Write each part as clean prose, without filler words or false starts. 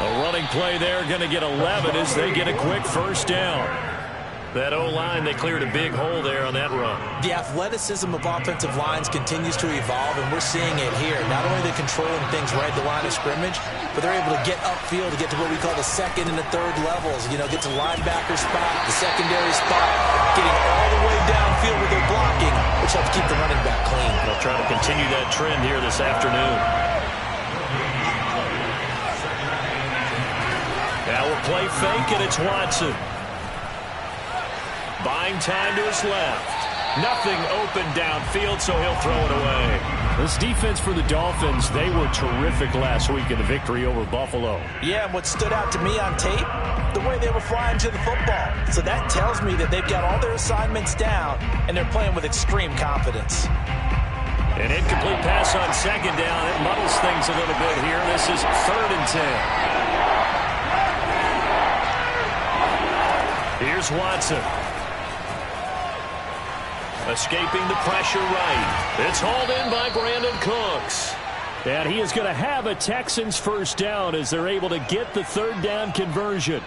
A running play there, going to get 11 as they get a quick first down. That O-line, they cleared a big hole there on that run. The athleticism of offensive lines continues to evolve, and we're seeing it here. Not only are they controlling things right at the line of scrimmage, but they're able to get upfield to get to what we call the second and the third levels. You know, get to linebacker spot, the secondary spot, getting all the way downfield with their blocking, which helps keep the running back clean. They'll try to continue that trend here this afternoon. Now we'll play fake, and it's Watson. Buying time to his left. Nothing open downfield, so he'll throw it away. This defense for the Dolphins, they were terrific last week in the victory over Buffalo. Yeah, and what stood out to me on tape, the way they were flying to the football. So that tells me that they've got all their assignments down, and they're playing with extreme confidence. An incomplete pass on second down. It muddles things a little bit here. This is 3rd and 10. Here's Watson. Escaping the pressure right. It's hauled in by Brandon Cooks. And he is going to have a Texans first down as they're able to get the 3rd down conversion.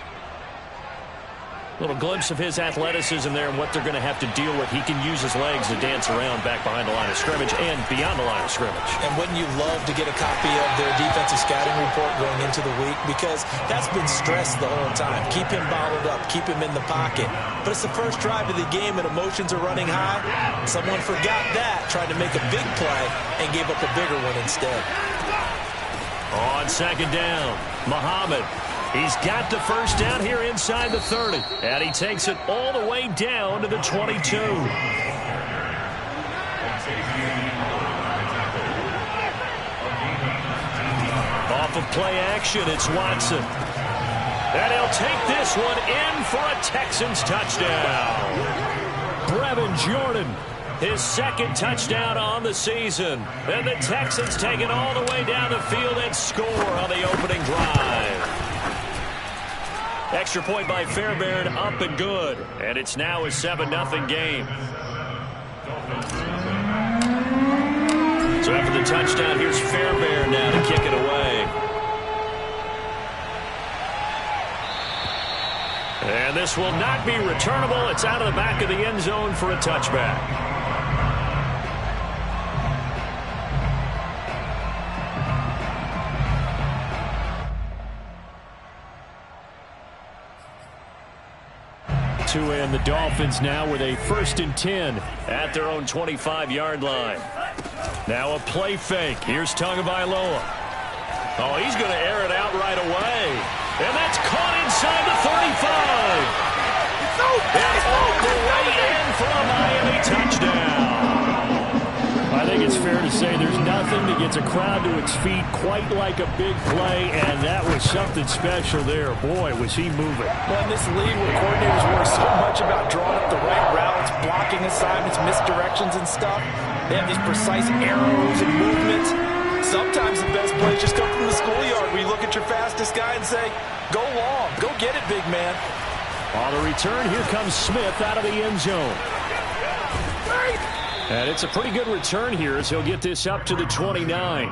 Little glimpse of his athleticism there and what they're going to have to deal with. He can use his legs to dance around back behind the line of scrimmage and beyond the line of scrimmage. And wouldn't you love to get a copy of their defensive scouting report going into the week? Because that's been stressed the whole time. Keep him bottled up. Keep him in the pocket. But it's the first drive of the game and emotions are running high. Someone forgot that, tried to make a big play, and gave up a bigger one instead. On second down, Muhammad. He's got the first down here inside the 30. And he takes it all the way down to the 22. Off of play action, it's Watson. And he'll take this one in for a Texans touchdown. Brevin Jordan, his 2nd touchdown on the season. And the Texans take it all the way down the field and score on the opening drive. Extra point by Fairbairn, up and good. And it's now a 7-0 game. So after the touchdown, here's Fairbairn now to kick it away. And this will not be returnable. It's out of the back of the end zone for a touchback. And the Dolphins now with a 1st and 10 at their own 25-yard line. Now a play fake. Here's Tagovailoa. Oh, he's going to air it out right away. And that's caught inside the 35. And all the way in for a Miami touchdown. I think it's fair to say there's nothing that gets a crowd to its feet quite like a big play, and that was something special there. Boy, was he moving. Well, in this league where coordinators worry so much about drawing up the right routes, blocking assignments, misdirections and stuff, they have these precise arrows and movements. Sometimes the best plays just come from the schoolyard where you look at your fastest guy and say, go long, go get it, big man. On the return, here comes Smith out of the end zone. And it's a pretty good return here as he'll get this up to the 29.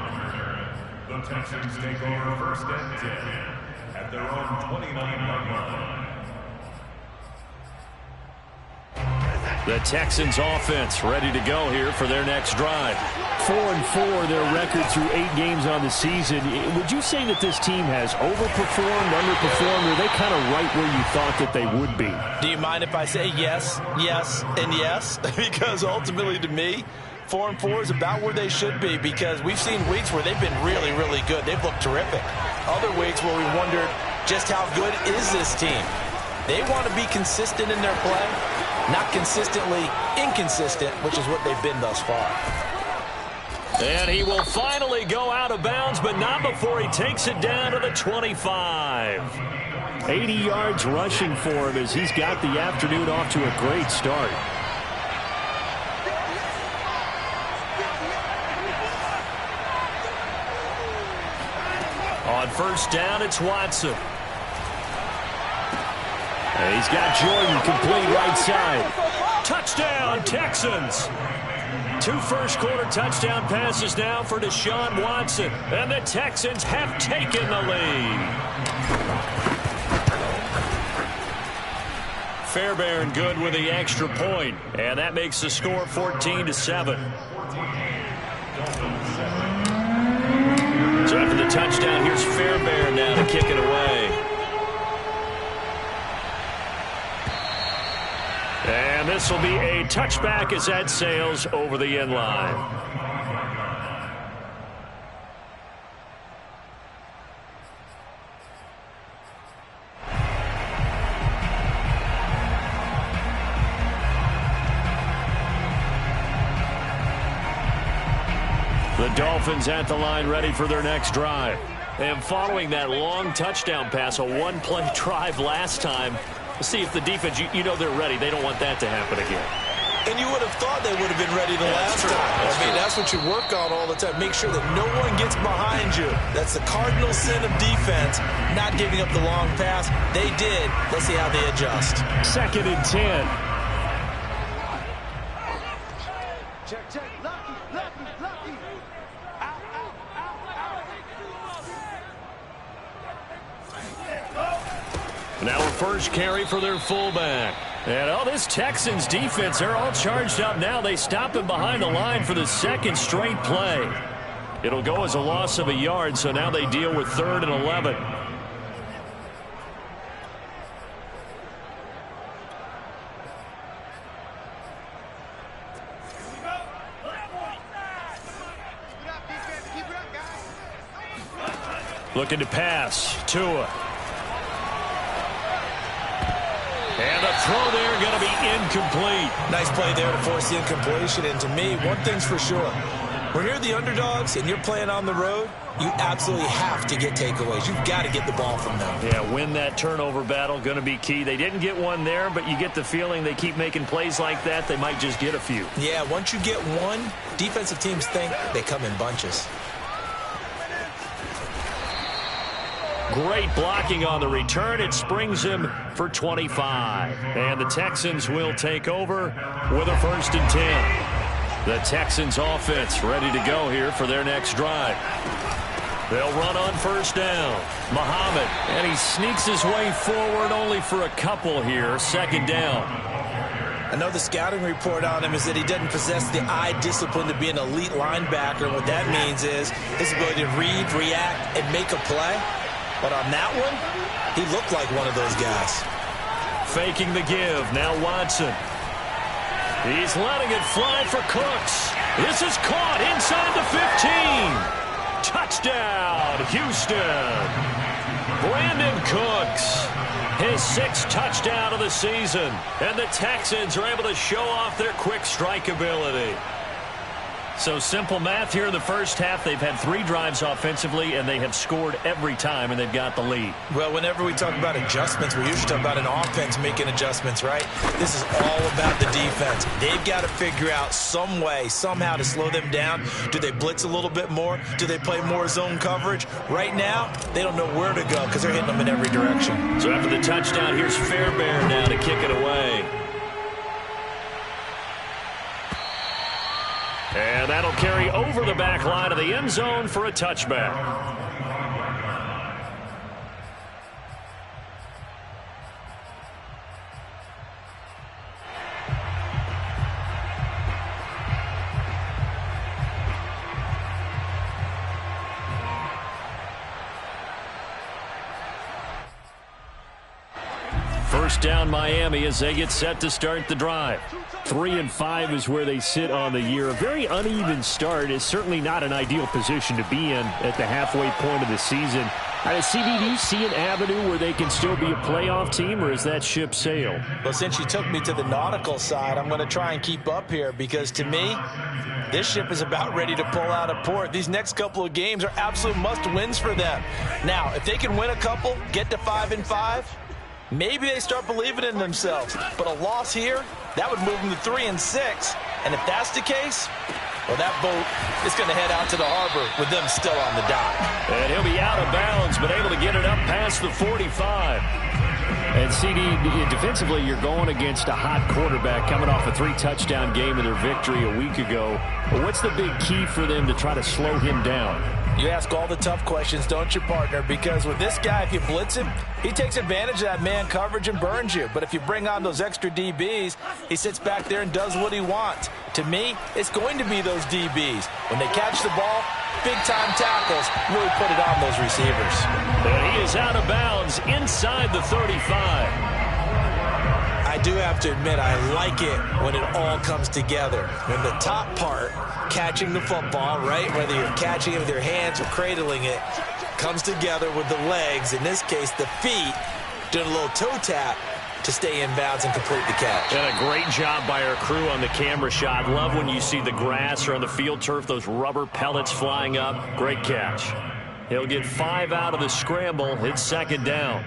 The Texans take over 1st and 10 at their own 29-yard line. The Texans offense ready to go here for their next drive. 4-4 their record through 8 games on the season. Would you say that this team has overperformed, underperformed, or are they kind of right where you thought that they would be? Do you mind if I say yes, yes, and yes? Because ultimately to me, 4-4 is about where they should be because we've seen weeks where they've been really, really good. They've looked terrific. Other weeks where we wondered just how good is this team. They want to be consistent in their play, not consistently inconsistent, which is what they've been thus far. And he will finally go out of bounds, but not before he takes it down to the 25. 80 yards rushing for him as he's got the afternoon off to a great start. On 1st down, it's Watson. And he's got Jordan complete right side. Touchdown, Texans. 2 first-quarter touchdown passes now for Deshaun Watson. And the Texans have taken the lead. Fairbairn good with the extra point. And that makes the score 14-7. So after the touchdown, here's Fairbairn now to kick it away. And this will be a touchback as that sails over the end line. The Dolphins at the line ready for their next drive. And following that long touchdown pass, a one-play drive last time, see if the defense, you know they're ready. They don't want that to happen again. And you would have thought they would have been ready the last time. That's what you work on all the time. Make sure that no one gets behind you. That's the cardinal sin of defense, not giving up the long pass. They did. Let's see how they adjust. 2nd and 10. Check. Lucky. Now a first carry for their fullback. And this Texans defense, they're all charged up now. They stop him behind the line for the 2nd straight play. It'll go as a loss of a yard, so now they deal with 3rd and 11. Looking to pass. Tua. And the throw there going to be incomplete. Nice play there to force the incompletion. And to me, one thing's for sure. When you're the underdogs and you're playing on the road, you absolutely have to get takeaways. You've got to get the ball from them. Yeah, win that turnover battle, going to be key. They didn't get one there, but you get the feeling they keep making plays like that, they might just get a few. Yeah, once you get one, defensive teams think they come in bunches. Great blocking on the return. It springs him for 25. And the Texans will take over with a 1st and 10. The Texans offense ready to go here for their next drive. They'll run on 1st down. Muhammad, and he sneaks his way forward only for a couple here. 2nd down. I know the scouting report on him is that he doesn't possess the eye discipline to be an elite linebacker. What that means is his ability to read, react, and make a play. But on that one, he looked like one of those guys. Faking the give. Now Watson. He's letting it fly for Cooks. This is caught inside the 15. Touchdown, Houston. Brandon Cooks. His 6th touchdown of the season. And the Texans are able to show off their quick strike ability. So simple math here in the first half. They've had 3 drives offensively, and they have scored every time, and they've got the lead. Well, whenever we talk about adjustments, we usually talk about an offense making adjustments, right? This is all about the defense. They've got to figure out some way, somehow to slow them down. Do they blitz a little bit more? Do they play more zone coverage? Right now, they don't know where to go because they're hitting them in every direction. So after the touchdown, here's Fairbairn now to kick it away. And that'll carry over the back line of the end zone for a touchback. First down Miami as they get set to start the drive. 3-5 is where they sit on the year. A very uneven start is certainly not an ideal position to be in at the halfway point of the season. CB, do you see an avenue where they can still be a playoff team, or is that ship sailed? Well, since you took me to the nautical side, I'm going to try and keep up here because, to me, this ship is about ready to pull out of port. These next couple of games are absolute must-wins for them. Now, if they can win a couple, get to 5-5, maybe they start believing in themselves. But a loss here, that would move them to 3-6. And if that's the case, well, that boat is going to head out to the harbor with them still on the dock. And he'll be out of bounds, but able to get it up past the 45. And CD, defensively, you're going against a hot quarterback coming off a 3-touchdown game in their victory a week ago. But what's the big key for them to try to slow him down? You ask all the tough questions, don't you, partner? Because with this guy, if you blitz him, he takes advantage of that man coverage and burns you. But if you bring on those extra DBs, he sits back there and does what he wants. To me, it's going to be those DBs. When they catch the ball, big-time tackles really put it on those receivers. And he is out of bounds inside the 35. I do have to admit, I like it when it all comes together. When the top part, catching the football, right, whether you're catching it with your hands or cradling it, comes together with the legs, in this case the feet, doing a little toe tap to stay in bounds and complete the catch. And a great job by our crew on the camera shot. Love when you see the grass or on the field turf, those rubber pellets flying up. Great catch. He'll get 5 out of the scramble. It's second down.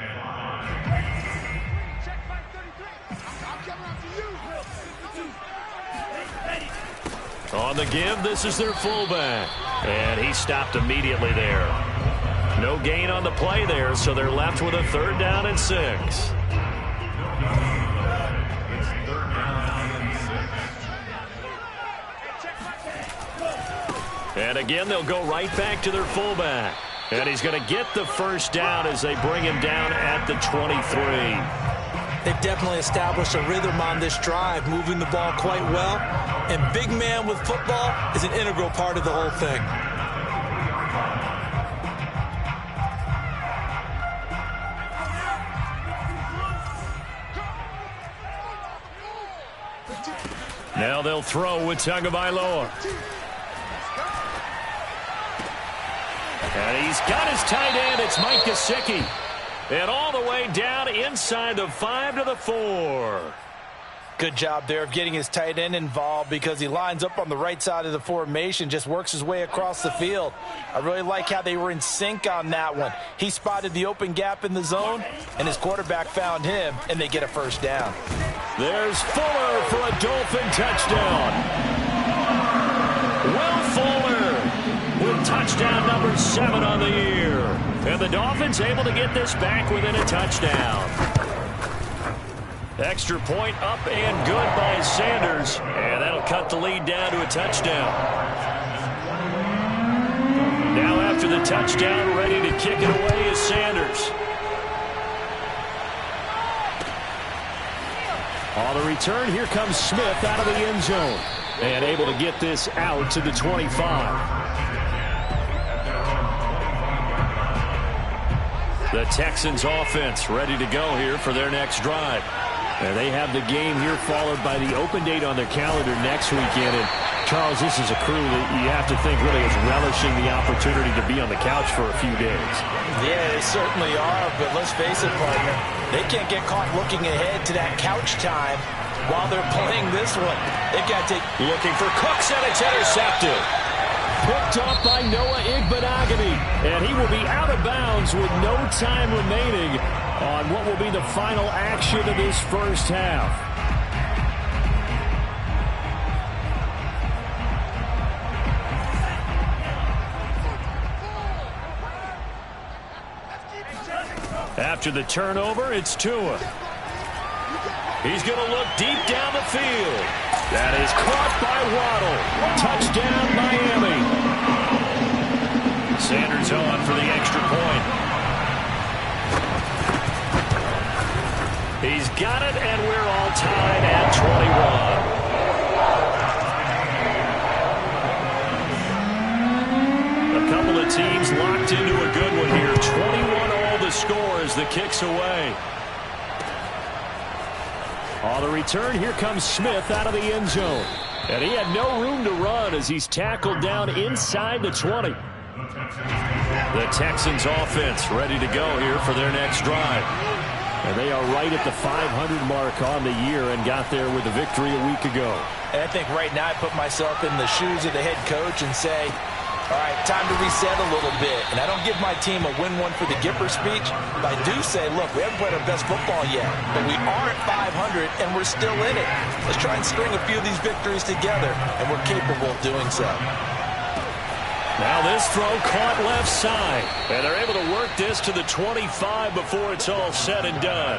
On the give, this is their fullback. And he stopped immediately there. No gain on the play there, so they're left with a 3rd down and 6. And again, they'll go right back to their fullback. And he's going to get the 1st down as they bring him down at the 23. They've definitely established a rhythm on this drive, moving the ball quite well. And big man with football is an integral part of the whole thing. Now they'll throw with Tagovailoa. And he's got his tight end. It's Mike Gesicki. And all the way down inside the 5 to the 4. Good job there of getting his tight end involved because he lines up on the right side of the formation, just works his way across the field. I really like how they were in sync on that one. He spotted the open gap in the zone, and his quarterback found him, and they get a 1st down. There's Fuller for a Dolphin touchdown. Will Fuller with touchdown number 7 on the year. And the Dolphins able to get this back within a touchdown. Extra point up and good by Sanders. And that'll cut the lead down to a touchdown. Now after the touchdown, ready to kick it away is Sanders. On the return, here comes Smith out of the end zone. And able to get this out to the 25. The Texans offense ready to go here for their next drive. And they have the game here followed by the open date on their calendar next weekend. And Charles, this is a crew that you have to think really is relishing the opportunity to be on the couch for a few days. Yeah, they certainly are, but let's face it, partner. They can't get caught looking ahead to that couch time while they're playing this one. They've got to take... Looking for Cooks, and it's intercepted. Picked off by Noah Igbenogany, and he will be out of bounds with no time remaining on what will be the final action of this first half. After the turnover, it's Tua. He's going to look deep down the field. That is caught by Waddle. Touchdown, Miami. Sanders on for the extra point. He's got it, and we're all tied at 21. A couple of teams locked into a good one here. 21 all the score as the kick's away. On the return, here comes Smith out of the end zone. And he had no room to run as he's tackled down inside the 20. The Texans offense ready to go here for their next drive. And they are right at the 500 mark on the year and got there with a victory a week ago. And I think right now I put myself in the shoes of the head coach and say, all right, time to reset a little bit. And I don't give my team a win one for the Gipper speech, but I do say, look, we haven't played our best football yet, but we are at 500 and we're still in it. Let's try and string a few of these victories together, and we're capable of doing so. Now this throw caught left side, and they're able to work this to the 25 before it's all said and done.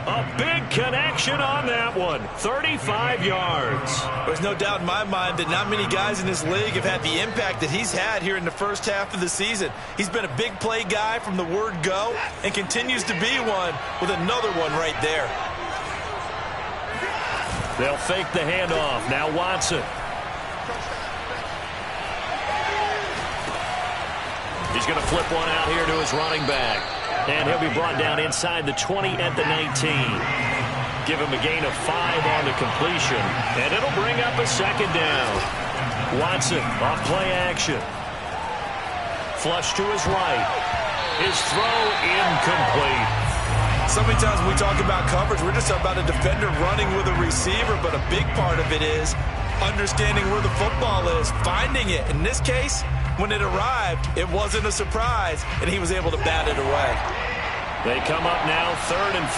A big connection on that one. 35 yards. There's no doubt in my mind that not many guys in this league have had the impact that he's had here in the first half of the season. He's been a big play guy from the word go and continues to be one with another one right there. They'll fake the handoff. Now Watson. He's going to flip one out here to his running back. And he'll be brought down inside the 20 at the 19. Give him a gain of 5 on the completion. And it'll bring up a second down. Watson off play action. Flush to his right. His throw incomplete. So many times when we talk about coverage, we're just about a defender running with a receiver, but a big part of it is understanding where the football is, finding it. In this case, when it arrived, it wasn't a surprise, and he was able to bat it away. They come up now 3rd and 5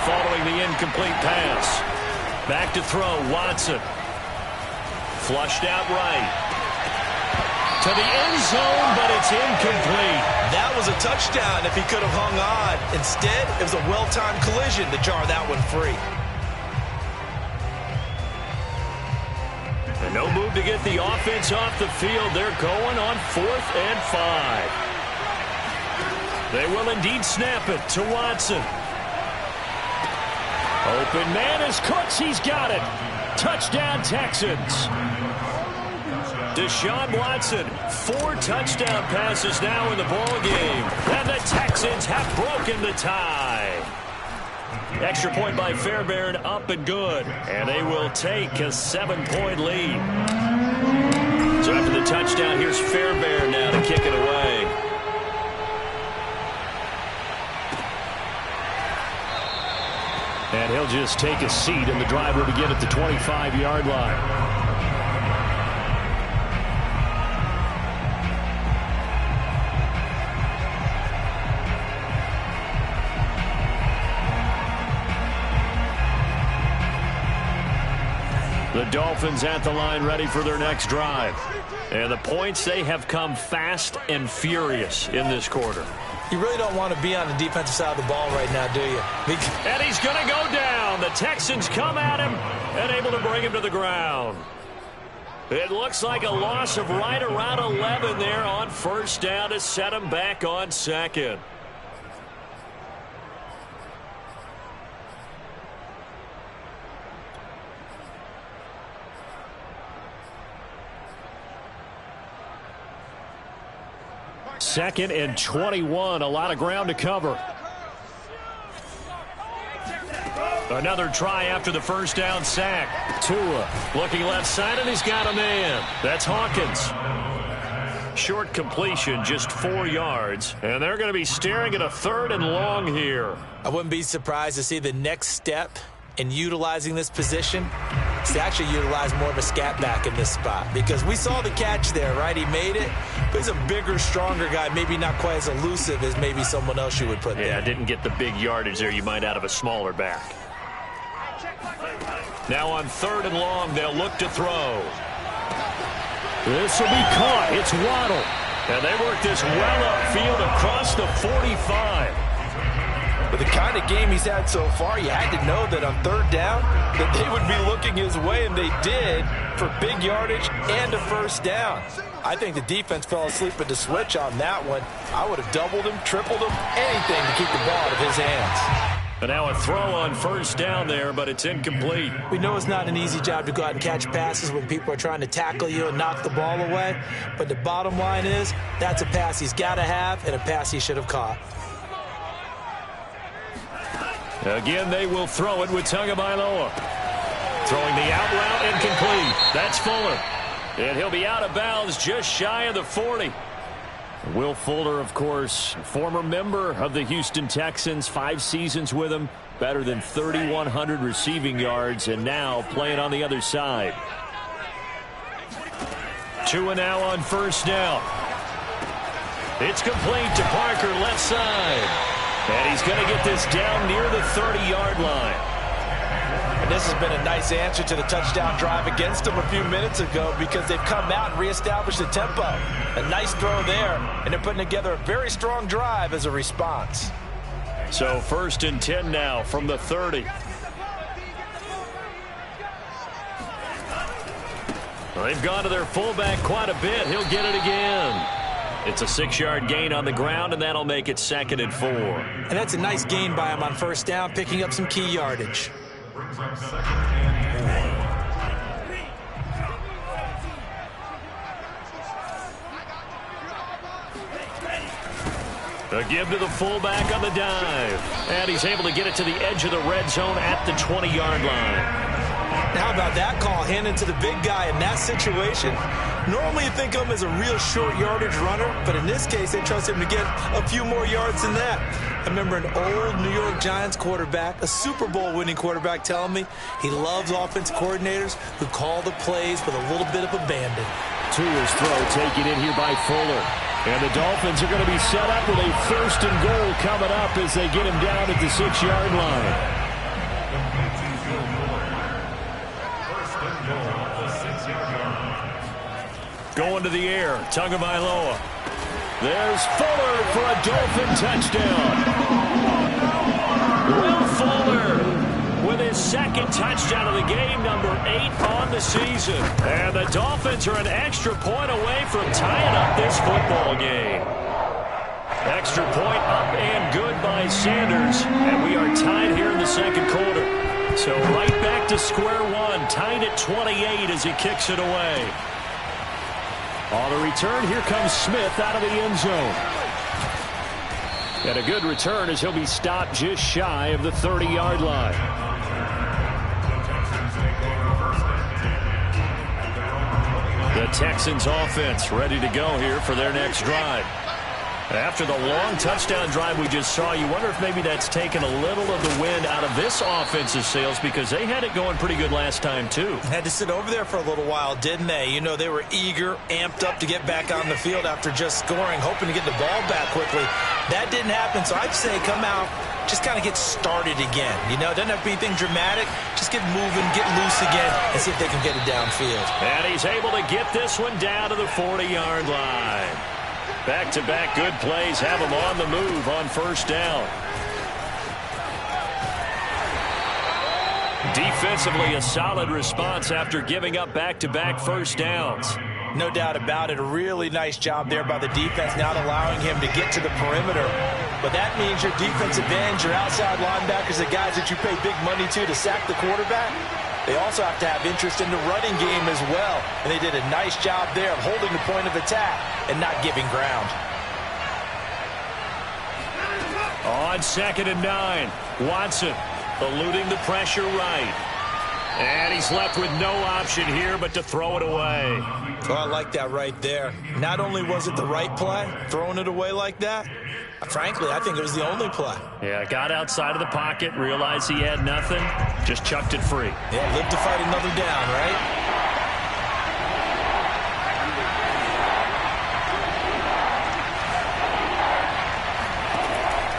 following the incomplete pass. Back to throw, Watson. Flushed out right. To the end zone, but it's incomplete. That was a touchdown if he could have hung on. Instead, it was a well-timed collision to jar that one free. And no move to get the offense off the field. They're going on 4th and 5. They will indeed snap it to Watson. Open man is Cooks. He's got it. Touchdown, Texans. Deshaun Watson, 4 touchdown passes now in the ball game. And the Texans have broken the tie. Extra point by Fairbairn, up and good. And they will take a 7-point lead. So after the touchdown, here's Fairbairn now to kick it away. And he'll just take a seat, and the drive will begin at the 25-yard line. The Dolphins at the line ready for their next drive. And the points, they have come fast and furious in this quarter. You really don't want to be on the defensive side of the ball right now, do you? And he's going to go down. The Texans come at him and able to bring him to the ground. It looks like a loss of right around 11 there on 1st down to set him back on 2nd. Second and 21, a lot of ground to cover. Another try after the 1st down sack. Tua looking left side, and he's got a man. That's Hawkins. Short completion, just 4 yards. And they're going to be staring at a 3rd and long here. I wouldn't be surprised to see the next step in utilizing this position is to actually utilize more of a scat back in this spot, because we saw the catch there, right? He made it, but he's a bigger, stronger guy, maybe not quite as elusive as maybe someone else you would put there. Yeah, didn't get the big yardage there you might out of a smaller back. Now on 3rd and long, they'll look to throw. This will be caught. It's Waddle. And they work this well upfield across the 45. But the kind of game he's had so far, you had to know that on 3rd down that they would be looking his way, and they did, for big yardage and a 1st down. I think the defense fell asleep at the switch on that one. I would have doubled him, tripled him, anything to keep the ball out of his hands. And now a throw on 1st down there, but it's incomplete. We know it's not an easy job to go out and catch passes when people are trying to tackle you and knock the ball away. But the bottom line is, that's a pass he's got to have and a pass he should have caught. Again, they will throw it with Tagovailoa. Throwing the out route incomplete. That's Fuller. And he'll be out of bounds just shy of the 40. Will Fuller, of course, former member of the Houston Texans, 5 seasons with them, better than 3,100 receiving yards, and now playing on the other side. Tua now on 1st down. It's complete to Parker, left side. And he's going to get this down near the 30-yard line. And this has been a nice answer to the touchdown drive against them a few minutes ago, because they've come out and reestablished the tempo. A nice throw there, and they're putting together a very strong drive as a response. So 1st and 10 now from the 30. They've gone to their fullback quite a bit. He'll get it again. It's a 6-yard gain on the ground, and that'll make it 2nd and 4. And that's a nice gain by him on 1st down, picking up some key yardage. A give to the fullback on the dive. And he's able to get it to the edge of the red zone at the 20-yard line. How about that call handed to the big guy in that situation? Normally you think of him as a real short yardage runner, but in this case they trust him to get a few more yards than that. I remember an old New York Giants quarterback, a Super Bowl winning quarterback, telling me he loves offensive coordinators who call the plays with a little bit of abandon. To his throw, taken in here by Fuller. And the Dolphins are going to be set up with a 1st and goal coming up as they get him down at the 6-yard line. Going to the air, Tagovailoa. There's Fuller for a Dolphin touchdown. Will Fuller with his 2nd touchdown of the game, number 8 on the season. And the Dolphins are an extra point away from tying up this football game. Extra point up and good by Sanders. And we are tied here in the 2nd quarter. So right back to square one, tied at 28 as he kicks it away. On the return, here comes Smith out of the end zone. And a good return as he'll be stopped just shy of the 30-yard line. The Texans offense ready to go here for their next drive. After the long touchdown drive we just saw, you wonder if maybe that's taken a little of the wind out of this offense's sails, because they had it going pretty good last time too. Had to sit over there for a little while, didn't they? You know, they were eager, amped up to get back on the field after just scoring, hoping to get the ball back quickly. That didn't happen, so I'd say come out, just kind of get started again. You know, it doesn't have to be anything dramatic. Just get moving, get loose again, and see if they can get it downfield. And he's able to get this one down to the 40-yard line. Back-to-back good plays have him on the move on 1st down. Defensively, a solid response after giving up back-to-back 1st downs. No doubt about it. A really nice job there by the defense, not allowing him to get to the perimeter. But that means your defensive ends, your outside linebackers, the guys that you pay big money to sack the quarterback, they also have to have interest in the running game as well. And they did a nice job there of holding the point of attack and not giving ground. On 2nd and 9, Watson eluding the pressure right. And he's left with no option here but to throw it away. Oh, I like that right there. Not only was it the right play, throwing it away like that, frankly, I think it was the only play. Yeah, got outside of the pocket, realized he had nothing, just chucked it free. Yeah, live to fight another down, right?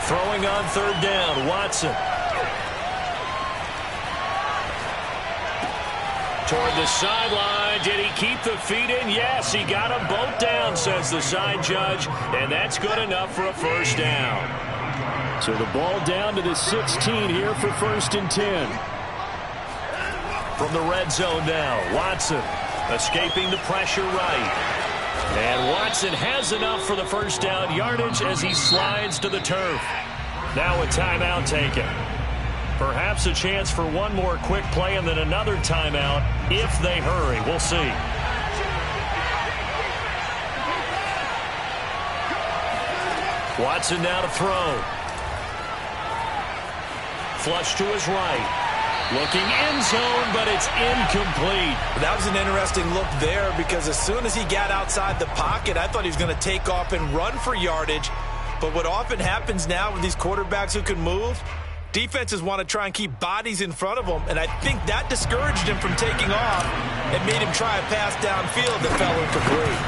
Throwing on 3rd down, Watson. Toward the sideline. Did he keep the feet in? Yes, he got them both down, says the side judge. And that's good enough for a 1st down. So the ball down to the 16 here for 1st and 10. From the red zone now, Watson escaping the pressure right. And Watson has enough for the 1st down yardage as he slides to the turf. Now a timeout taken. Perhaps a chance for one more quick play and then another timeout if they hurry. We'll see. Watson now to throw. Flush to his right. Looking end zone, but it's incomplete. That was an interesting look there because as soon as he got outside the pocket, I thought he was going to take off and run for yardage. But what often happens now with these quarterbacks who can move, defenses want to try and keep bodies in front of them, and I think that discouraged him from taking off and made him try a pass downfield that fell incomplete.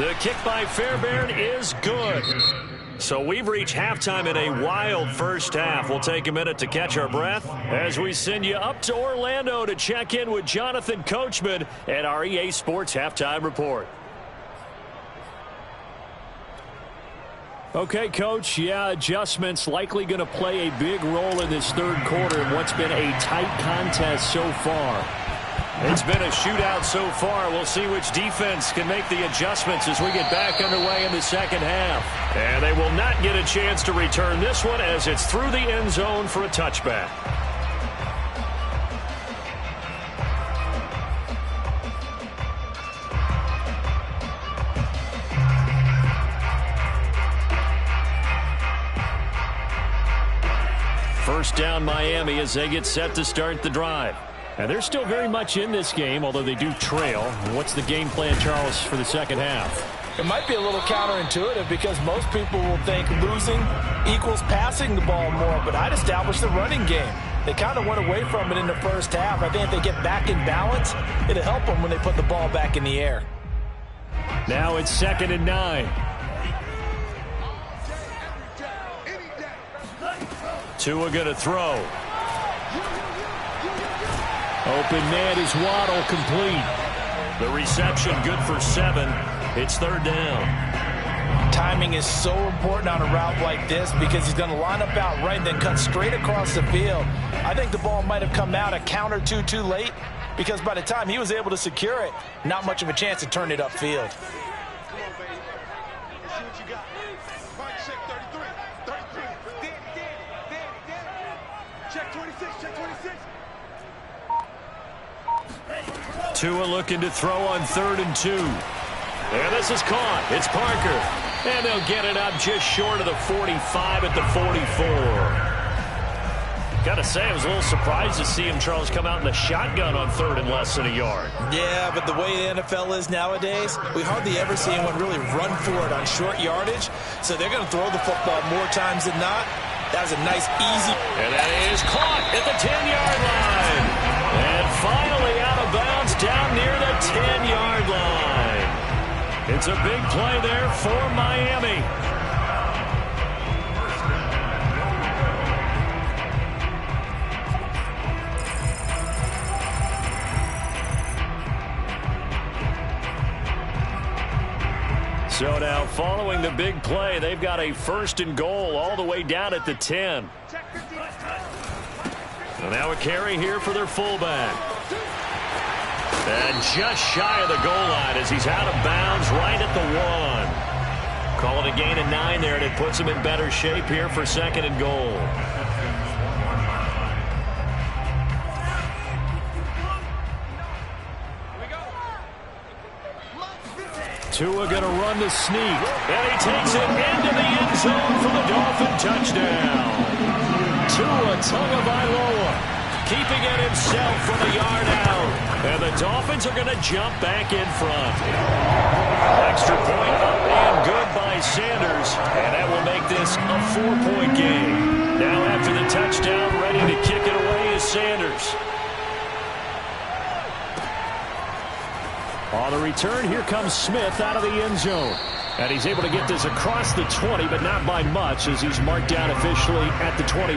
The kick by Fairbairn is good. So we've reached halftime in a wild 1st half. We'll take a minute to catch our breath as we send you up to Orlando to check in with Jonathan Coachman at our EA Sports Halftime Report. Okay, Coach, yeah, adjustments likely going to play a big role in this third quarter in what's been a tight contest so far. It's been a shootout so far. We'll see which defense can make the adjustments as we get back underway in the second half. And they will not get a chance to return this one as it's through the end zone for a touchback. First down Miami as they get set to start the drive. And they're still very much in this game, although they do trail. What's the game plan, Charles, for the second half? It might be a little counterintuitive because most people will think losing equals passing the ball more, but I'd establish the running game. They kind of went away from it in the first half. I think if they get back in balance, it'll help them when they put the ball back in the air. Now it's 2nd and 9. Tua going to throw. Open man is Waddle, complete. The reception good for 7. It's 3rd down. Timing is so important on a route like this because he's going to line up out right and then cut straight across the field. I think the ball might have come out a count or two too late because by the time he was able to secure it, not much of a chance to turn it upfield. Come on, baby. Let's see what you got. Mark, check 33. 33. Danny. Check 26. Check 26. Tua looking to throw on 3rd and 2. And this is caught. It's Parker. And they'll get it up just short of the 45 at the 44. Got to say, I was a little surprised to see him, Charles, come out in the shotgun on 3rd and less than a yard. Yeah, but the way the NFL is nowadays, we hardly ever see anyone really run for it on short yardage. So they're going to throw the football more times than not. That was a nice, easy. And that is caught at the 10-yard line. And finally out of bounds down near the 10-yard line. It's a big play there for Miami. So now, following the big play, they've got a 1st and goal all the way down at the 10. And now a carry here for their fullback. And just shy of the goal line as he's out of bounds right at the 1. Call it a gain of 9 there, and it puts him in better shape here for 2nd and goal. Tua going to run the sneak, and he takes it into the end zone for the Dolphin touchdown. Tua Tagovailoa keeping it himself from a yard out, and the Dolphins are going to jump back in front. Extra point up and good by Sanders, and that will make this a 4-point game. Now after the touchdown, ready to kick it away is Sanders. On the return, here comes Smith out of the end zone. And he's able to get this across the 20, but not by much as he's marked down officially at the 21.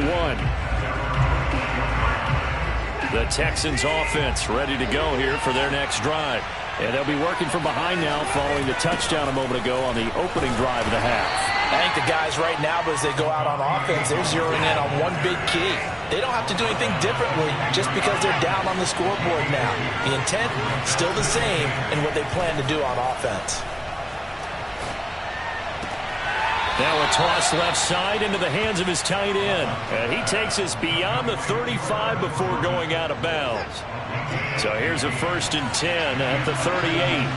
The Texans offense ready to go here for their next drive. And they'll be working from behind now following the touchdown a moment ago on the opening drive of the half. I think the guys right now, as they go out on offense, they're zeroing in on one big key. They don't have to do anything differently just because they're down on the scoreboard now. The intent, still the same in what they plan to do on offense. Now a toss left side into the hands of his tight end. And he takes us beyond the 35 before going out of bounds. So here's a 1st and 10 at the 38.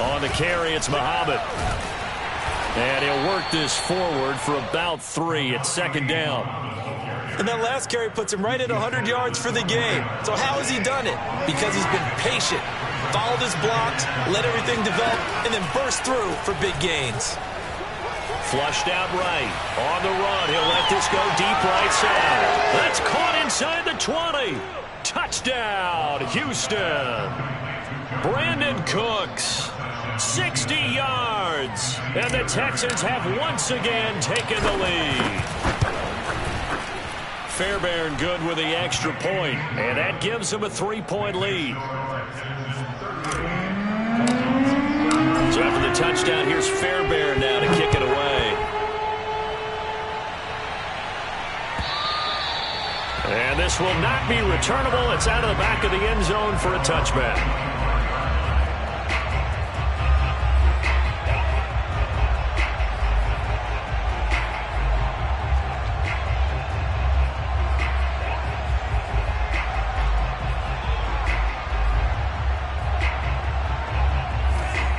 On the carry, it's Muhammad. And he'll work this forward for about 3 at 2nd down. And that last carry puts him right at 100 yards for the game. So how has he done it? Because he's been patient, followed his blocks, let everything develop, and then burst through for big gains. Flushed out right. On the run, he'll let this go deep right side. That's caught inside the 20. Touchdown, Houston. Brandon Cooks. 60 yards. And the Texans have once again taken the lead. Fairbairn good with the extra point, and that gives them a 3-point lead. So after the touchdown. Here's Fairbairn now to kick it away. And this will not be returnable. It's out of the back of the end zone for a touchback.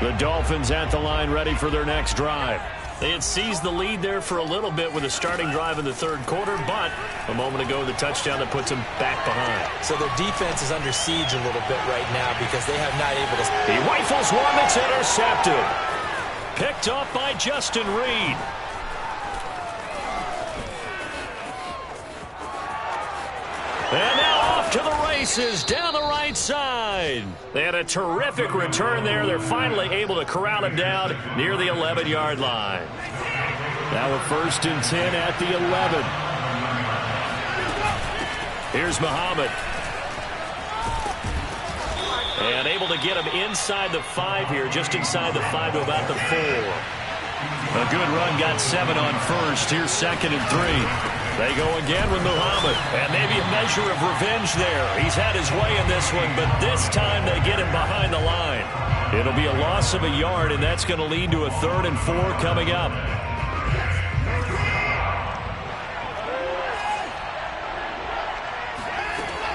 The Dolphins at the line ready for their next drive. They had seized the lead there for a little bit with a starting drive in the third quarter, but a moment ago the touchdown that puts them back behind. So their defense is under siege a little bit right now because they have not able to... He rifles one that's intercepted. Picked up by Justin Reed. And now off to the races down the right side. They had a terrific return there. They're finally able to corral him down near the 11-yard line. Now a 1st and 10 at the 11. Here's Muhammad. And able to get him inside the 5 here, just inside the 5 to about the 4. A good run, got 7 on first. Here's 2nd and 3. They go again with Muhammad, and maybe a measure of revenge there. He's had his way in this one, but this time they get him behind the line. It'll be a loss of a yard, and that's going to lead to a 3rd and 4 coming up.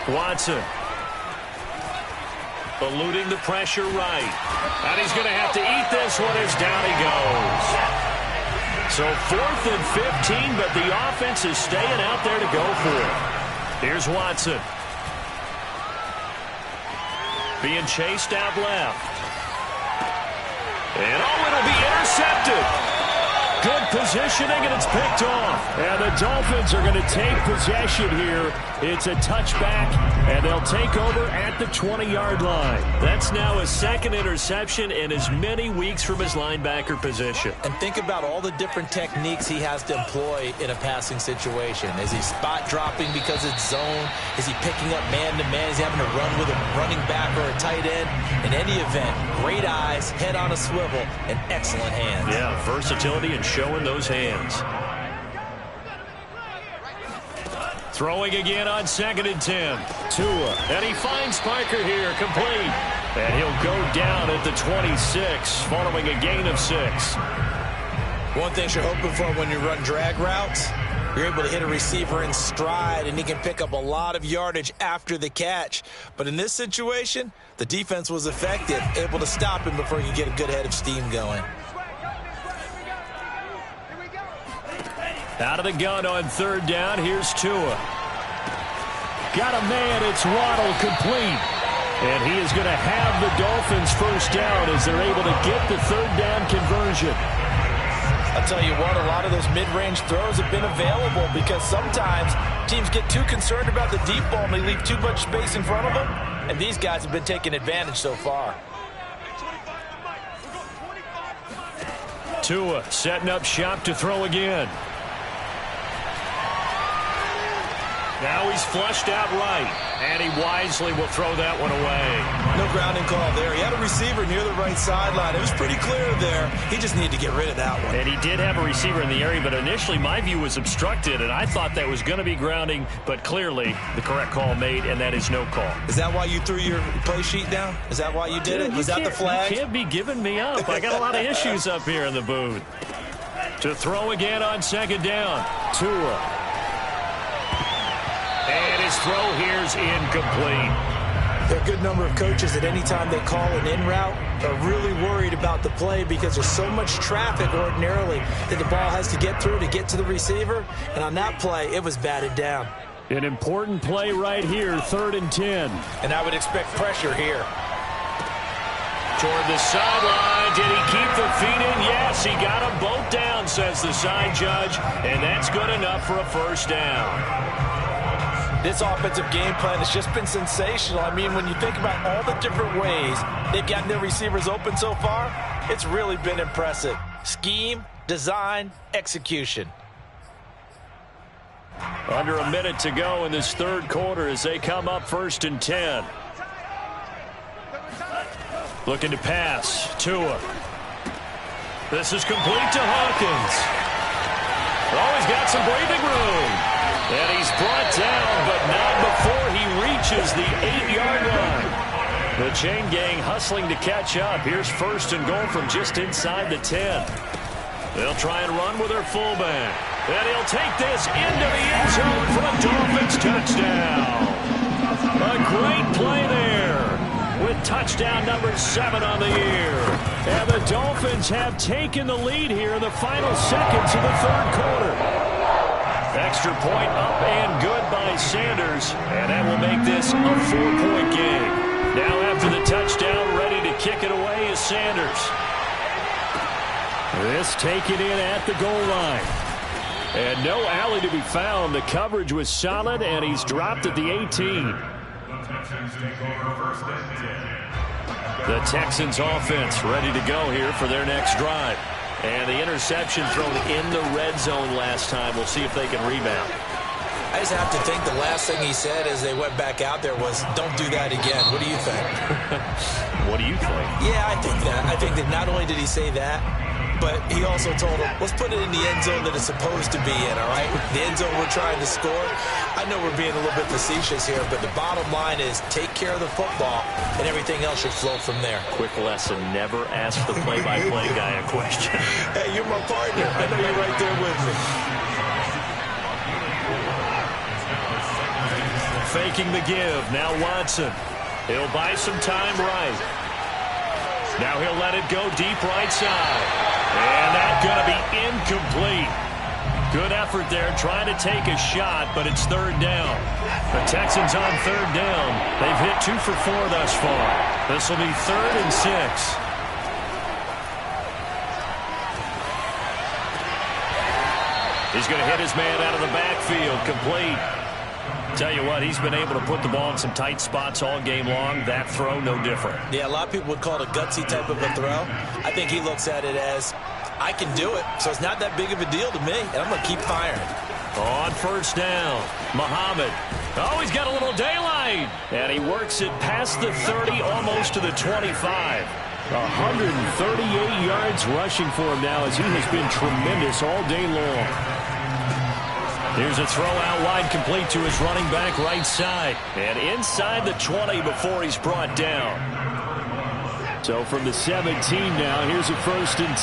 Watson. Eluding the pressure right. And he's going to have to eat this one as down he goes. So 4th and 15, but the offense is staying out there to go for it. Here's Watson. Being chased out left. And it'll be intercepted. Good positioning, and it's picked off. And the Dolphins are going to take possession here. It's a touchback, and they'll take over at the 20-yard line. That's now his 2nd interception in as many weeks from his linebacker position. And think about all the different techniques he has to employ in a passing situation. Is he spot dropping because it's zone? Is he picking up man-to-man? Is he having to run with a running back or a tight end? In any event, great eyes, head on a swivel, and excellent hands. Yeah, versatility and showing those hands. Throwing again on 2nd and 10. Tua. And he finds Parker here, complete. And he'll go down at the 26, following a gain of 6. One thing you're hoping for when you run drag routes, you're able to hit a receiver in stride, and he can pick up a lot of yardage after the catch. But in this situation, the defense was effective, able to stop him before he could get a good head of steam going. Out of the gun on 3rd down. Here's Tua. Got a man. It's Waddle, complete. And he is going to have the Dolphins 1st down as they're able to get the 3rd down conversion. I'll tell you what, a lot of those mid-range throws have been available because sometimes teams get too concerned about the deep ball and they leave too much space in front of them. And these guys have been taking advantage so far. Tua setting up shop to throw again. Now he's flushed out right, and he wisely will throw that one away. No grounding call there. He had a receiver near the right sideline. It was pretty clear there. He just needed to get rid of that one. And he did have a receiver in the area, but initially my view was obstructed, and I thought that was going to be grounding, but clearly the correct call made, and that is no call. Is that why you threw your play sheet down? Is that why you did it? Was that the flag? You can't be giving me up. I got a lot of issues up here in the booth. To throw again on 2nd down. Tua. And his throw here's incomplete. There are a good number of coaches at any time they call an in route are really worried about the play because there's so much traffic ordinarily that the ball has to get through to get to the receiver. And on that play, it was batted down. An important play right here, 3rd and 10. And I would expect pressure here. Toward the sideline. Did he keep the feet in? Yes, he got them both down, says the side judge. And that's good enough for a 1st down. This offensive game plan has just been sensational. I mean, when you think about all the different ways they've gotten their receivers open so far, it's really been impressive. Scheme, design, execution. Under a minute to go in this 3rd quarter as they come up 1st and 10. Looking to pass. Tua. This is complete to Hawkins. Oh, he's got some breathing room. And he's brought down, but not before he reaches the 8-yard line. The chain gang hustling to catch up. Here's first and goal from just inside the 10. They'll try and run with their fullback. And he'll take this into the end zone for a Dolphins touchdown. A great play there with touchdown number 7 on the year. And the Dolphins have taken the lead here in the final seconds of the third quarter. Extra point up and good by Sanders. And that will make this a 4-point game. Now after the touchdown, ready to kick it away is Sanders. This taken in at the goal line. And no alley to be found. The coverage was solid, and he's dropped at the 18. The Texans offense ready to go here for their next drive. And the interception thrown in the red zone last time. We'll see if they can rebound. I just have to think the last thing he said as they went back out there was, don't do that again. What do you think? What do you think? Yeah, I think that. I think that not only did he say that, but he also told him, let's put it in the end zone that it's supposed to be in, all right? The end zone we're trying to score. I know we're being a little bit facetious here, but the bottom line is take care of the football, and everything else should flow from there. Quick lesson, never ask the play-by-play guy a question. Hey, you're my partner. I know you're right there with me. Faking the give. Now Watson. He'll buy some time right. Now he'll let it go deep right side. And that's going to be incomplete. Good effort there trying to take a shot, but it's third down. The Texans on third down. They've hit 2 for 4 thus far. This will be 3rd and 6. He's going to hit his man out of the backfield. Complete. Tell you what, he's been able to put the ball in some tight spots all game long. That throw, no different. Yeah, a lot of people would call it a gutsy type of a throw. I think he looks at it as, I can do it, so it's not that big of a deal to me, and I'm going to keep firing. On first down, Muhammad. Oh, he's got a little daylight. And he works it past the 30, almost to the 25. 138 yards rushing for him now as he has been tremendous all day long. Here's a throw out wide, complete to his running back right side. And inside the 20 before he's brought down. So from the 17 now, here's a 1st and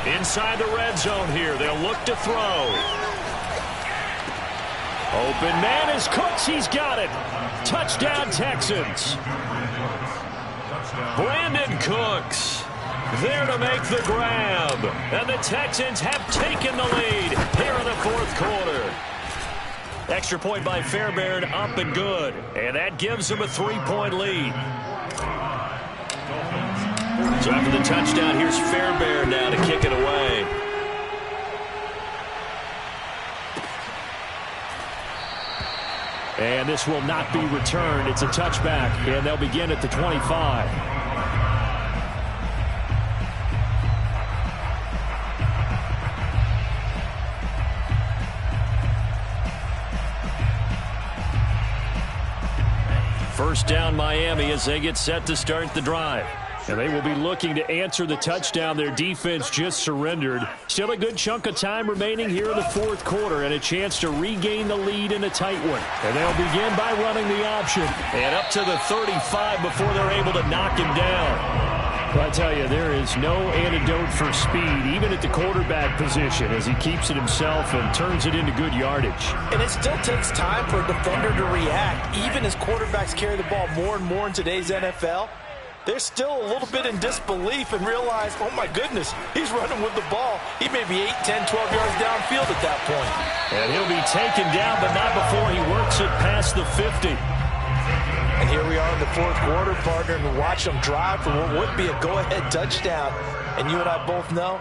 10. Inside the red zone here, they'll look to throw. Open man is Cooks, he's got it. Touchdown Texans. Brandon Cooks there to make the grab. And the Texans have taken the lead here in the 4th quarter. Extra point by Fairbairn, up and good. And that gives them a 3-point lead. So after the touchdown, here's Fairbairn now to kick it away. And this will not be returned. It's a touchback, and they'll begin at the 25. First down Miami as they get set to start the drive. And they will be looking to answer the touchdown their defense just surrendered. Still a good chunk of time remaining here in the 4th quarter and a chance to regain the lead in a tight one. And they'll begin by running the option. And up to the 35 before they're able to knock him down. Well, I tell you, there is no antidote for speed, even at the quarterback position, as he keeps it himself and turns it into good yardage. And it still takes time for a defender to react. Even as quarterbacks carry the ball more and more in today's NFL, they're still a little bit in disbelief and realize, oh my goodness, he's running with the ball. He may be 8, 10, 12 yards downfield at that point. And he'll be taken down, but not before he works it past the 50. And here we are in the 4th quarter, partner, and watch them drive for what would be a go-ahead touchdown. And you and I both know